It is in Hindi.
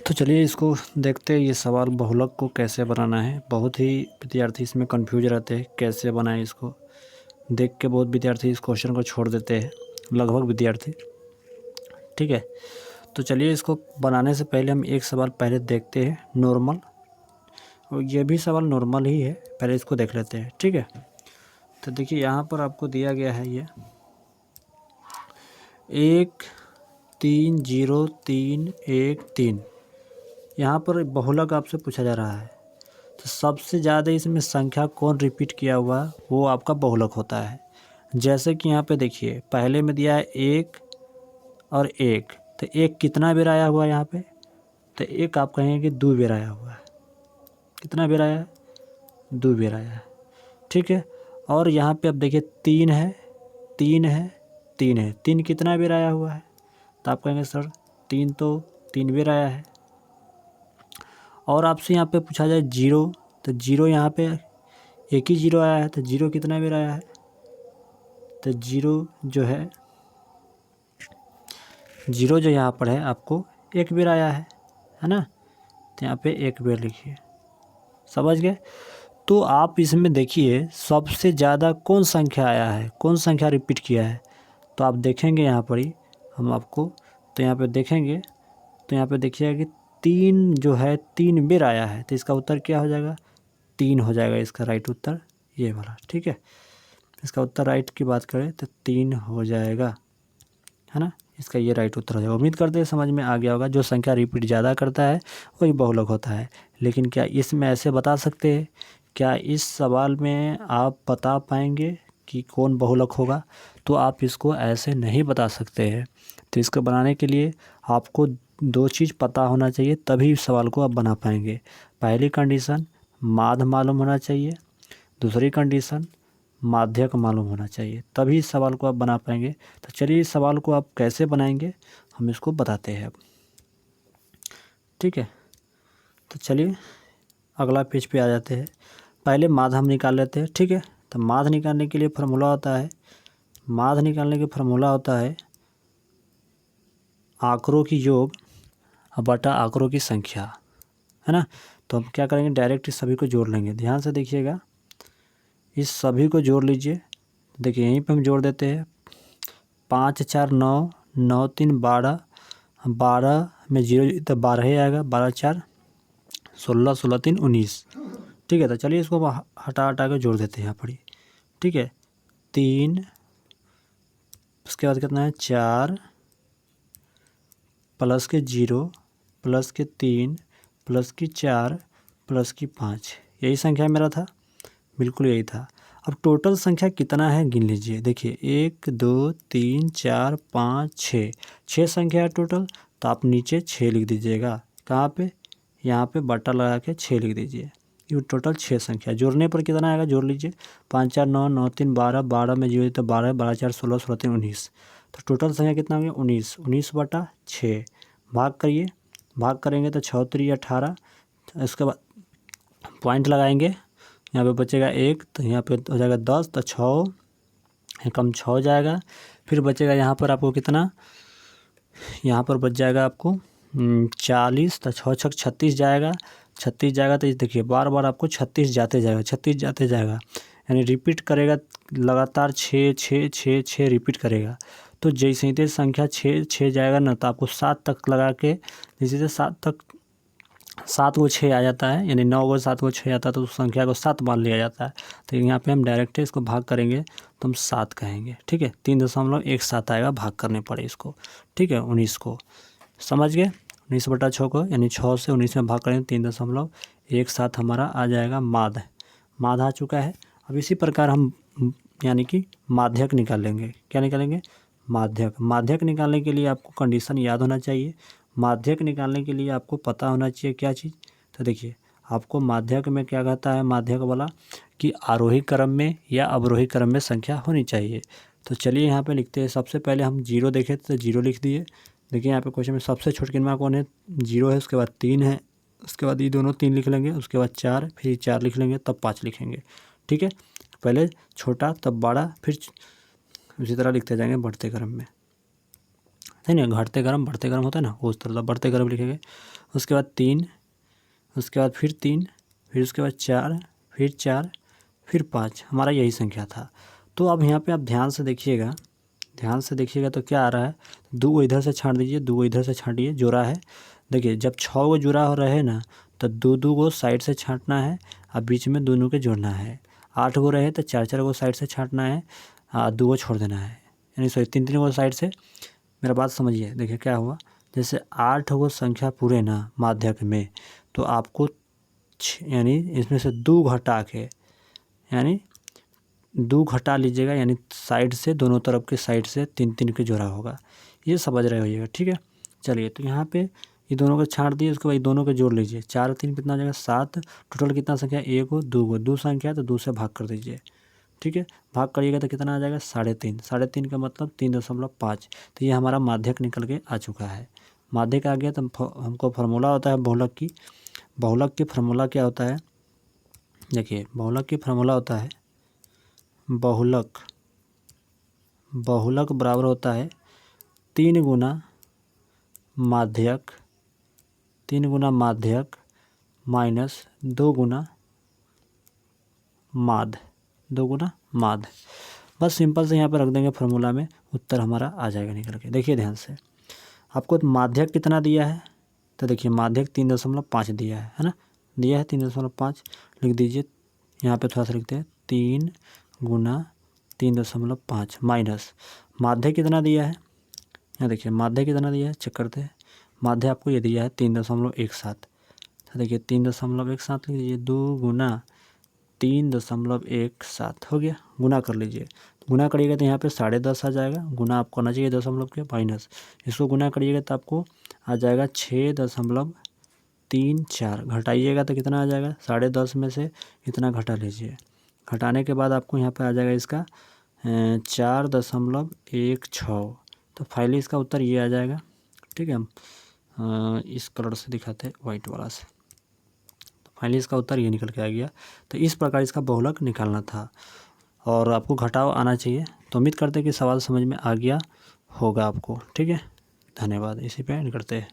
तो चलिए इसको देखते हैं, ये सवाल बहुलक को कैसे बनाना है। बहुत ही विद्यार्थी इसमें कंफ्यूज रहते हैं कैसे बनाएं इसको। देख के बहुत विद्यार्थी इस क्वेश्चन को छोड़ देते हैं, लगभग विद्यार्थी। ठीक है, तो चलिए इसको बनाने से पहले हम एक सवाल पहले देखते हैं नॉर्मल, और ये भी सवाल नॉर्मल ही है, पहले इसको देख लेते हैं। ठीक है, तो देखिए यहाँ पर आपको दिया गया है ये 1 3 0 3 1 3। यहाँ पर बहुलक आपसे पूछा जा रहा है, तो सबसे ज़्यादा इसमें संख्या कौन रिपीट किया हुआ वो आपका बहुलक होता है। जैसे कि यहाँ पे देखिए पहले में दिया है 1 और 1, तो 1 कितना बेर आया हुआ है यहाँ पे, तो 1 आप कहेंगे कि 2 बेर आया हुआ है। कितना बेर आया है, 2 बेर आया है। ठीक है, और यहाँ पे अब देखिए 3 है, 3 है, 3 है, 3 कितना बेर आया हुआ है, तो आप कहेंगे सर 3 तो 3 बेर आया है। और आपसे यहाँ पे पूछा जाए 0, तो 0 यहाँ पे एक ही 0 आया है, तो 0 कितना बेर आया है, तो 0 जो है 0 जो यहाँ पर है आपको 1 बेर आया है ना, तो यहाँ पे 1 बेर लिखिए। समझ गए। तो आप इसमें देखिए सबसे ज़्यादा कौन संख्या आया है, कौन संख्या रिपीट किया है, तो आप देखेंगे यहाँ पर ही हम आपको, तो यहाँ पे देखेंगे तो यहाँ पे देखिएगा कि 3 जो है 3 बेर आया है, तो इसका उत्तर क्या हो जाएगा, 3 हो जाएगा इसका राइट उत्तर, ये वाला। ठीक है, इसका उत्तर राइट की बात करें तो 3 हो जाएगा, है ना, इसका ये राइट उत्तर हो जाएगा। उम्मीद करते हैं समझ में आ गया होगा। जो संख्या रिपीट ज़्यादा करता है वही बहुलक होता है। लेकिन क्या इसमें ऐसे बता सकते हैं, क्या इस सवाल में आप बता पाएंगे कि कौन बहुलक होगा, तो आप इसको ऐसे नहीं बता सकते हैं। तो इसको बनाने के लिए आपको 2 चीज़ पता होना चाहिए, तभी इस सवाल को आप बना पाएंगे। पहली कंडीशन माध्य मालूम होना चाहिए, दूसरी कंडीशन माध्यक मालूम होना चाहिए, तभी इस सवाल को आप बना पाएंगे। तो चलिए इस सवाल को आप कैसे बनाएंगे हम इसको बताते हैं अब। ठीक है, तो चलिए अगला पेज पे आ जाते हैं। पहले माध्य हम निकाल लेते हैं। ठीक है, तो माध्य निकालने के लिए फार्मूला होता है, माध्य निकालने के फार्मूला होता है आंकड़ों की योग बटा आंकड़ों की संख्या, है ना। तो हम क्या करेंगे, डायरेक्ट इस सभी को जोड़ लेंगे। ध्यान से देखिएगा, इस सभी को जोड़ लीजिए। देखिए यहीं पे हम जोड़ देते हैं, 5 4 9, 9 3 12, 12 में 0 तो 12 ही आएगा, 12 4 16, 16 3 19। ठीक है, तो चलिए इसको हटा हटा के जोड़ देते हैं यहाँ पर ही। ठीक है, 3, उसके बाद कितना है 4 प्लस के 0 प्लस के 3 प्लस की 4 प्लस की 5, यही संख्या मेरा था, बिल्कुल यही था। अब टोटल संख्या कितना है गिन लीजिए। देखिए 1 2 3 4 5 6, 6 संख्या है टोटल, तो आप नीचे 6 लिख दीजिएगा। कहाँ पे, यहाँ पे बटा लगा के 6 लिख दीजिए। ये टोटल 6 संख्या, जोड़ने पर कितना आएगा जोड़ लीजिए, 5 4 9, 9 3 12, 12 में 0 तो 12, 12 4 16, 16 3 19, तो टोटल संख्या कितना हो गया 19, 19 बटा 6। भाग करिए, भाग करेंगे तो 6 3 18, इसके बाद पॉइंट लगाएंगे, यहाँ पे बचेगा 1, तो यहाँ पे हो जाएगा 10, तो 6 कम 6 हो जाएगा। फिर बचेगा यहाँ पर आपको कितना, यहाँ पर बच जाएगा आपको 40, तो 6 6 36 जाएगा, 36 जाएगा। तो देखिए बार बार आपको 36 जाते जाएगा, 36 जाते जाएगा, यानी रिपीट करेगा लगातार, 6 6 6 6 रिपीट करेगा। तो जैसे ही संख्या 6 6 जाएगा ना, तो आपको 7 तक लगा के, जैसे 7 तक 7 को 6 आ जाता है, यानी 9 को 7 को 6 आता है, तो उस संख्या को 7 मान लिया जाता है। तो यहाँ पे हम डायरेक्ट इसको भाग करेंगे तो हम 7 कहेंगे। ठीक है, 3.17 आएगा भाग करने पड़े इसको। ठीक है, 19 को समझ गए, 19 बटा 6 को, यानी 6 से 19 में भाग करेंगे 3.17 हमारा आ जाएगा माध्य। माध्य आ चुका है। अब इसी प्रकार हम यानी कि माध्यक निकालेंगे। क्या निकालेंगे, माध्यक। माध्यक निकालने के लिए आपको कंडीशन याद होना चाहिए। माध्यक निकालने के लिए आपको पता होना चाहिए क्या चीज़, तो देखिए आपको माध्यक में क्या कहता है, माध्यक वाला कि आरोही क्रम में या अवरोही क्रम में संख्या होनी चाहिए। तो चलिए यहाँ पे लिखते हैं। सबसे पहले हम 0 देखे तो 0 लिख दिए। देखिए यहाँ पे क्वेश्चन में सबसे छोटी गिनवा कौन है, 0 है, उसके बाद 3 है, उसके बाद ये दोनों 3 लिख लेंगे, उसके बाद 4, फिर 4 लिख लेंगे, तब 5 लिखेंगे। ठीक है, पहले छोटा तब बड़ा, फिर उसी तरह लिखते जाएंगे बढ़ते क्रम में। है ना, घटते क्रम बढ़ते क्रम होता है ना, उस तरह बढ़ते क्रम लिखेंगे। उसके बाद 3, उसके बाद फिर 3, फिर उसके बाद 4, फिर 4, फिर 5, हमारा यही संख्या था। तो अब यहाँ पे आप ध्यान से देखिएगा, ध्यान से देखिएगा तो क्या आ रहा है, 2 को इधर से छाँट दीजिए, 2 को इधर से छाँटिए, जोड़ा है। देखिए जब 6 को जुड़ा हो रहे ना तो 2 को साइड से छाँटना है और बीच में दोनों के जोड़ना है। 8 को रहे तो 4 को साइड से छाँटना है, 2 को छोड़ देना है, यानी सॉरी 3 को साइड से। मेरा बात समझिए, देखिए क्या हुआ, जैसे 8 को संख्या पूरे ना माध्यक में, तो आपको यानी इसमें से 2 घटा के, यानी 2 घटा लीजिएगा, यानी साइड से दोनों तरफ के साइड से 3 के जोड़ा होगा। ये समझ रहे होइएगा, ठीक है। चलिए तो यहाँ पे ये दोनों को छाँट दिए, उसके बाद दोनों को जोड़ लीजिए, 4 3 कितना हो जाएगा 7। टोटल कितना संख्या 1 और 2 को, 2 संख्या तो 2 से भाग कर दीजिए, ठीक है। भाग करिएगा तो कितना आ जाएगा 3.5, 3.5 का मतलब 3.5। तो ये हमारा माध्यक निकल के आ चुका है। माध्यक आ गया तो हमको फार्मूला होता है बहुलक की। बहुलक की फार्मूला क्या होता है, देखिए बहुलक की फार्मूला होता है, बहुलक बराबर होता है 3 गुना माध्यक, 3 गुना माध्यक माइनस 2 गुना माध्य, 2 गुना माध्य। बस सिंपल से यहाँ पर रख देंगे फार्मूला में, उत्तर हमारा आ जाएगा निकल के। देखिए ध्यान से, आपको माध्यक कितना दिया है, तो देखिए माध्यक 3.5 दिया है ना, दिया है 3.5, लिख दीजिए। यहाँ पे थोड़ा सा लिखते हैं 3 गुना 3.5 माइनस माध्य कितना दिया है, यहाँ देखिए माध्य कितना दिया है, चेक करते हैं। माध्य आपको ये दिया है 3.17, तो देखिए 3.17 लिख दीजिए, 2 गुना 3.17 हो गया। गुना कर लीजिए, गुना करिएगा तो यहाँ पे 10.5 आ जाएगा, गुना आपको आना चाहिए दशमलव के, माइनस इसको गुना करिएगा तो आपको आ जाएगा 6.34। घटाइएगा तो कितना आ जाएगा, 10.5 में से इतना घटा लीजिए। घटाने के बाद आपको यहाँ पे आ जाएगा इसका 4.16। तो फाइनली इसका उत्तर ये आ जाएगा, ठीक है। हम इस कलर से दिखाते हैं, वाइट वाला से। तो फाइनली इसका उत्तर ये निकल के आ गया। तो इस प्रकार इसका बहुलक निकालना था और आपको घटाव आना चाहिए। तो उम्मीद करते हैं कि सवाल समझ में आ गया होगा आपको, ठीक है। धन्यवाद। इसी पे एंड करते हैं।